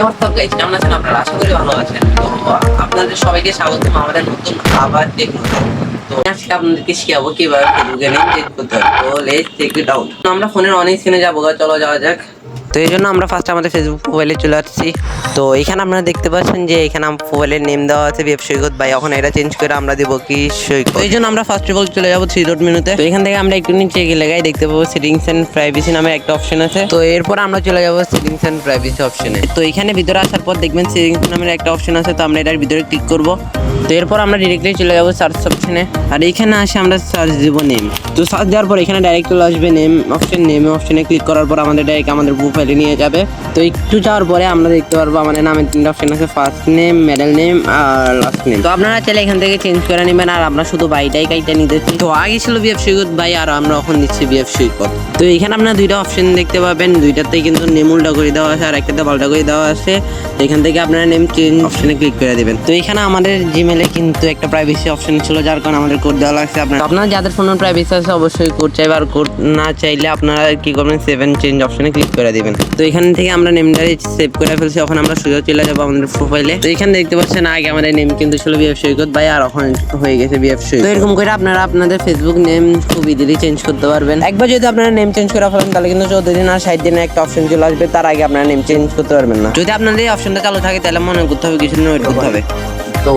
WhatsApp guys, কেমন আছেন আপনারা? আশা করি ভালো আছেন। তো আপনাদের সবাইকে স্বাগতম আমাদের নতুন আবার টেকনোতে। তো আজকে আপনাদেরকে শিখাবো কিভাবে ফেসবুকে নেম চেঞ্জ করতে হয়। তো লেটস চেক ইট আউট। আমরা ফোনের অনেক স্ক্রিনে যাবো, চলো যাওয়া যাক। তো এই জন্য আমরা ফার্স্ট আমাদের ফেসবুক প্রোফাইলে চলে আসছি। তো এখানে আপনারা দেখতে পাচ্ছেন যে এখানে আমার প্রোফাইলের নেম দেওয়া আছে বিএফ সৈকত ভাই। এখন এটা চেঞ্জ করে আমরা দিব কি সৈকত। এই জন্য আমরা ফার্স্ট অফ অল চলে যাবো থ্রি ডট মেনুতে। তো এখান থেকে আমরা একটু নিচে গেলে দেখতে পাবো সেটিংস এন্ড প্রাইভেসি নামে একটা অপশন আছে। তো এরপর আমরা চলে যাবো সেটিংস এন্ড প্রাইভেসি অপশনে। তো এখানে ভিতরে আসার পর দেখবেন সেটিংস নামের একটা অপশন আছে। তো আমরা এটার ভিতরে ক্লিক করব। তো এরপর আমরা ডিরেক্টলি চলে যাবো সার্চ অপশনে। আর এখানে আসে আমরা সার্চ দিব নেম। তো সার্চ দেওয়ার পর এখানে ডাইরেক্ট চলে আসবে নেম অপশন। নেম অপশনে ক্লিক করার পর আমাদের ডাইরেক্ট আমাদের প্রোফাইলে নিয়ে যাবে। তো একটু যাওয়ার পরে আমরা দেখতে পারবো আমাদের নামের তিনটা অপশন আছে, ফার্স্ট নেম, মিডল নেম আর লাস্ট নেম। তো আপনারা চাইলে এখান থেকে চেঞ্জ করে নেবেন। আর আমরা শুধু বাইটাই কাইটা নিতেছি। তো আগে ছিল বিএফ সৈকত ভাই, আর আমরা এখন দিচ্ছি বিএফ সৈকত। তো এখানে আপনারা দুইটা অপশন দেখতে পাবেন, দুইটাতেই কিন্তু নেম উল্টা করে দেওয়া আছে আর একটাতে পাল্টা করে দেওয়া আছে। এখান থেকে আপনারা নেম চেঞ্জ অপশনে ক্লিক করে দেবেন। তো এখানে আমাদের জিমেলে কিন্তু একটা প্রাইভেসি অপশন ছিল, যার কারণে আমাদের কোড দেওয়া লাগছে। আপনারা যাদের ফোনের প্রাইভেসি আছে অবশ্যই কোড চাইবে, আর কোড না চাইলে আপনারা কি করবেন, সেভেন চেঞ্জ অপশনে ক্লিক করে দিবেন। তো এখান থেকে আমরা নেমটা সেভ করে ফেলছি। এখন আমরা সোজা চলে যাবো আমাদের প্রোফাইলে। তো এখানে দেখতে পাচ্ছেন আগে আমাদের নেম কিন্তু ছিল বিএফ সৈকত ভাই, আর এখন হয়ে গেছে বিএফ সৈকত। তো এরকম করে আপনারা আপনাদের ফেসবুক নেম খুব ইজিলি চেঞ্জ করতে পারবেন। একবার যদি আপনারা নেম চেঞ্জ করে ফেলেন তাহলে কিন্তু 14 দিন আর 60 দিনের একটা অপশন চলে আসবে, তার আগে আপনারা নেম চেঞ্জ করতে পারবেন না। যদি আপনাদের এই অপশনটা চালু থাকে তাহলে মনে করতে হবে কিছুদিন ওয়েট করতে হবে। তো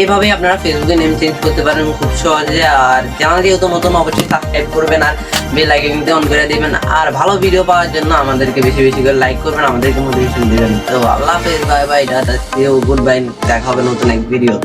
এভাবে আপনারা ফেসবুকে নেম চেঞ্জ করতে পারেন খুব সহজে। আর চ্যানেল যেহেতু নতুন অবশ্যই সাবস্ক্রাইব করবেন আর বেল আইকনটি অন করে দিবেন। আর ভালো ভিডিও পাওয়ার জন্য আমাদেরকে বেশি বেশি করে লাইক করবেন, আমাদেরকে মোটিভেশন দিবেন। তো আল্লাহ হাফেজ, bye bye, tata, see you, goodbye. দেখা হবে নতুন এক ভিডিও।